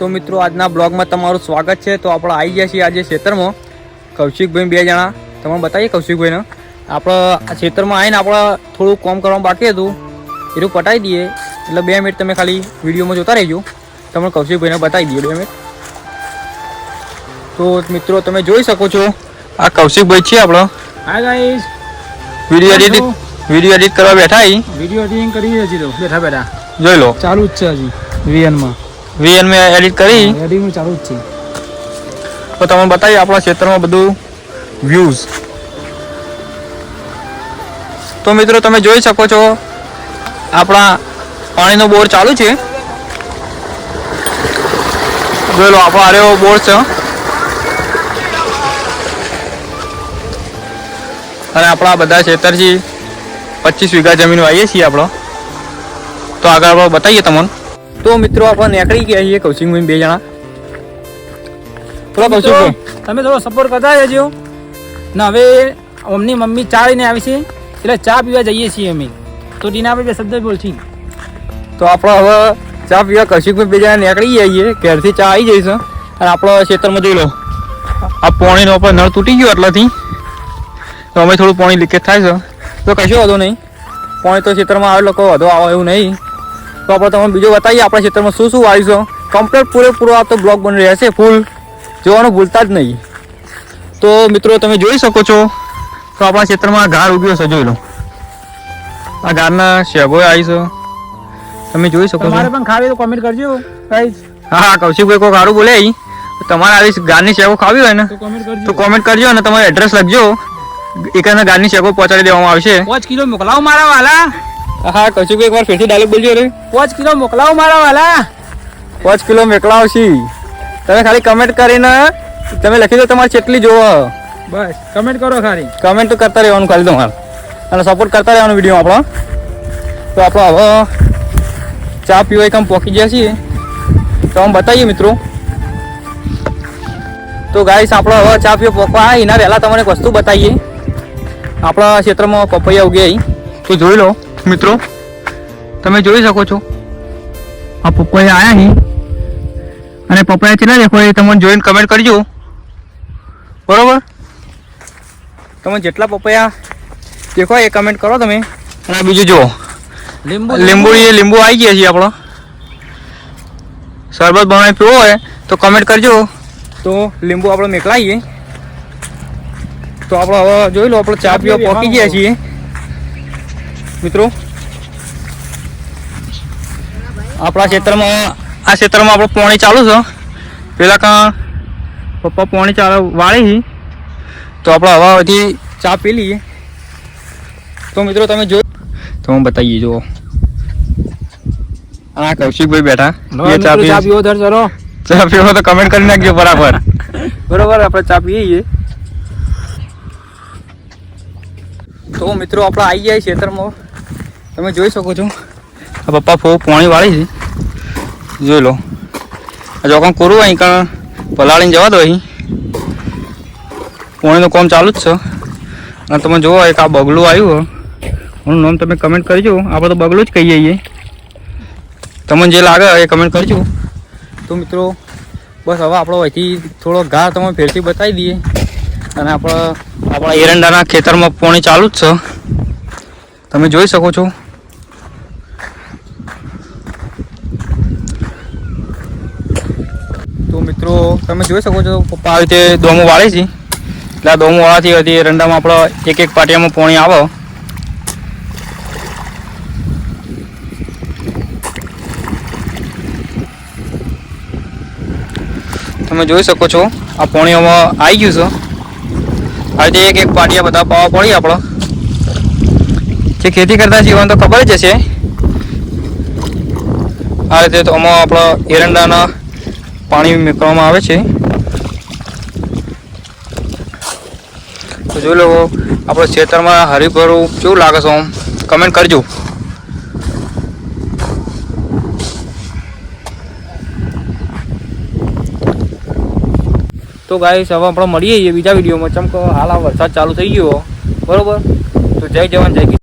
તો મિત્રો આજના બ્લોગમાં તમારું સ્વાગત છે। તો આપણે આવી ગયા છીએ આજે ખેતરમાં કૌશિકભાઈ બે જણા તમને બતાવીએ। કૌશિકભાઈને આપણે આ ખેતરમાં આવીને આપણે થોડું કામ કરવાનું બાકી હતું એટલું પટાવી દઈએ એટલે 2 મિનિટ તમે ખાલી વિડીયોમાં જોતા રહેજો, તમને કૌશિકભાઈને બતાવી દઈએ 2 મિનિટ। તો મિત્રો તમે જોઈ શકો છો આ કૌશિકભાઈ છે આપણો। હાય ગાઈસ, વિડીયો એડિટ કરવા બેઠા હી। વિડીયો એડિટિંગ કરી હજી તો બેઠા જોઈ લો, ચાલુ જ છે હજી વીએન में एडिट કરી એડિટિંગ ચાલુ જ છે। તો તમને બતાવીએ આપણા ક્ષેત્રમાં બધું વ્યૂઝ। તો મિત્રો તમે જોઈ શકો છો આપણા પાણીનો બોર ચાલુ છે, જોઈ લો આપણો આરેવો બોર છે અને આપણા બધા ખેતરથી 25 વીઘા જમીન વાવીએ છીએ આપણો। તો આગળ આપણે બતાવીએ તમને। તો મિત્રો આપણે નીકળી ગયા છીએ કૌશિકભાઈ બે જણા। થોડા કૌશિકભાઈ તમે થોડો સપોર્ટ કરતા રહેજો ને। હવે અમની મમ્મી ચા લઈને આવી છે એટલે ચા પીવા જઈએ છીએ અમે। તો ટીના આપણે બે શબ્દ બોલશી। તો આપણે હવે ચા પીવા કૌશિકભાઈ બે જણા નીકળી ગયા છીએ, ઘેરથી ચા આવી જઈશ અને આપણો ખેતરમાં જોઈ લો આ પાણીનો આપણે નળ તૂટી ગયો એટલાથી તો અમે થોડું પાણી લીકેજ થાય છે, તો કશો વાંધો નહીં, પાણી તો ખેતરમાં આવે લોકો વધુ આવે એવું નહીં। તો આપણે તમને બીજું બતાવીએ આપણા ખેતરમાં શું શું વાવીશું। કમ્પ્લીટ પૂરેપૂરો આ તો બ્લોગ બની રહેશે, ફૂલ જોવાનું ભૂલતા જ નહીં। તો મિત્રો તમે જોઈ શકો છો તો આપણા ખેતરમાં ઘાર ઉગ્યો છે, જોઈ લો આ ઘારના શેગો આવી છે, તમે જોઈ શકો છો। તમારે પણ ખાવી તો કમેન્ટ કરજો ગાઈસ। હા કૌશિકભાઈ કોઈ સારું બોલે તમારે આવી ઘારની શેગો ખાવી હોય ને તો કોમેન્ટ કરજો અને તમારું એડ્રેસ લખજો, એકાના ઘારની શેગો પહોંચાડી દેવામાં આવશે। 5 કિલો મોકલાવો મારા વાલા। હા કૌશિકભાઈ એકવાર ફેરથી ડાયલોગ બોલજો રે। 5 કિલો મોકલાવો મારા વાલા। 5 કિલો મોકલાવશી, તમે ખાલી કમેન્ટ કરીને તમે લખી દો તમારે કેટલી જોવો, બસ કમેન્ટ કરો ખાલી, કમેન્ટ તો કરતા રહેવાનું ખાલી તમારે અને સપોર્ટ કરતા રહેવાનું વિડીયો આપણો। તો આપણે હવે ચા પીવા કામ પહોંચી ગયા છીએ તો અમે બતાવીએ મિત્રો। તો ગાઈસ આપણે હવે ચા પીવા પહોંચવા એના પહેલાં તમને એક વસ્તુ બતાવીએ। આપણા ક્ષેત્રમાં પપૈયા ઉગ્યા તો જોઈ લો મિત્રો, તમે જોઈ શકો છો આ પપૈયા આવ્યા અહીં અને પપૈયા કેટલા દેખો એ તમને જોઈને કમેન્ટ કરજો, બરોબર? તમે જેટલા પપૈયા દેખો એ કમેન્ટ કરો તમે। અને બીજું જુઓ લીંબુ આવી ગયા છે આપણો, શરબત બનાવી પીવો હોય તો કમેન્ટ કરજો, તો લીંબુ આપણે મેકલાવીએ। તો આપણે હવે જોઈ લો આપણે ચા પીવા પહોંચી ગયા છીએ મિત્રો। આપણા ક્ષેત્રમાં આ ક્ષેત્રમાં આપણું પાણી ચાલુ છે, પેલા કાં પપ્પા પાણી ચાલુ વાળી તો આપણે હવાથી ચા પી લઈએ। તો મિત્રો તમે જો તો હું બતાવીએ, જુઓ હા કૌશિકભાઈ બેઠા ચા પીવો ચલો ચા પીવો તો કમેન્ટ કરી નાખજો બરાબર, બરોબર? આપણે ચા પીએ। તો મિત્રો આપણે આવી જાય ખેતરમાં, તમે જોઈ શકો છો આ પપ્પા પાણી વાળી છે, જોઈ લો જો કામ કરું અહીં કાં પલાળીને જવા દો, અહીં પાણીનું કામ ચાલુ જ છે। અને તમે જુઓ એક આ બગલું આવ્યું, એનું નામ તમે કમેન્ટ કરજો, આપણે તો બગલું જ કહીએ છીએ, તમને જે લાગે એ કમેન્ટ કરજો। તો મિત્રો બસ હવે આપણો અહીંથી થોડો ઘા તમે ફેરથી બતાવી દઈએ અને આપણા એરંડાના ખેતરમાં પાણી ચાલુ જ છે, તમે જોઈ શકો છો। તો મિત્રો તમે જોઈ શકો છો પપ્પા આવી રીતે દોમો વાળે છે, એટલે આ દોમો વાળાથી હતી એરંડામાં આપણે એક એક પાટિયામાં પાણી આવે। તમે જોઈ શકો છો આ પાણી આમાં આવી ગયું છે, આ રીતે એક એક પાટિયા બધા પાવા પડી આપણે જે ખેતી કરતા જીવન તો ખબર જ હશે। આ રીતે તો આમાં આપણા એરંડાના પાણી મૂકવામાં આવે છે। તો જોઈ લો આપણે ખેતરમાં હરીભરું કેવું લાગે છે આમ કમેન્ટ કરજો। તો ગાઈસ હવે આપણે મળીએ બીજા વિડીયોમાં, ચમકો હાલ આ વરસાદ ચાલુ થઈ ગયો, બરોબર? તો જય જવાન જય કિસાન।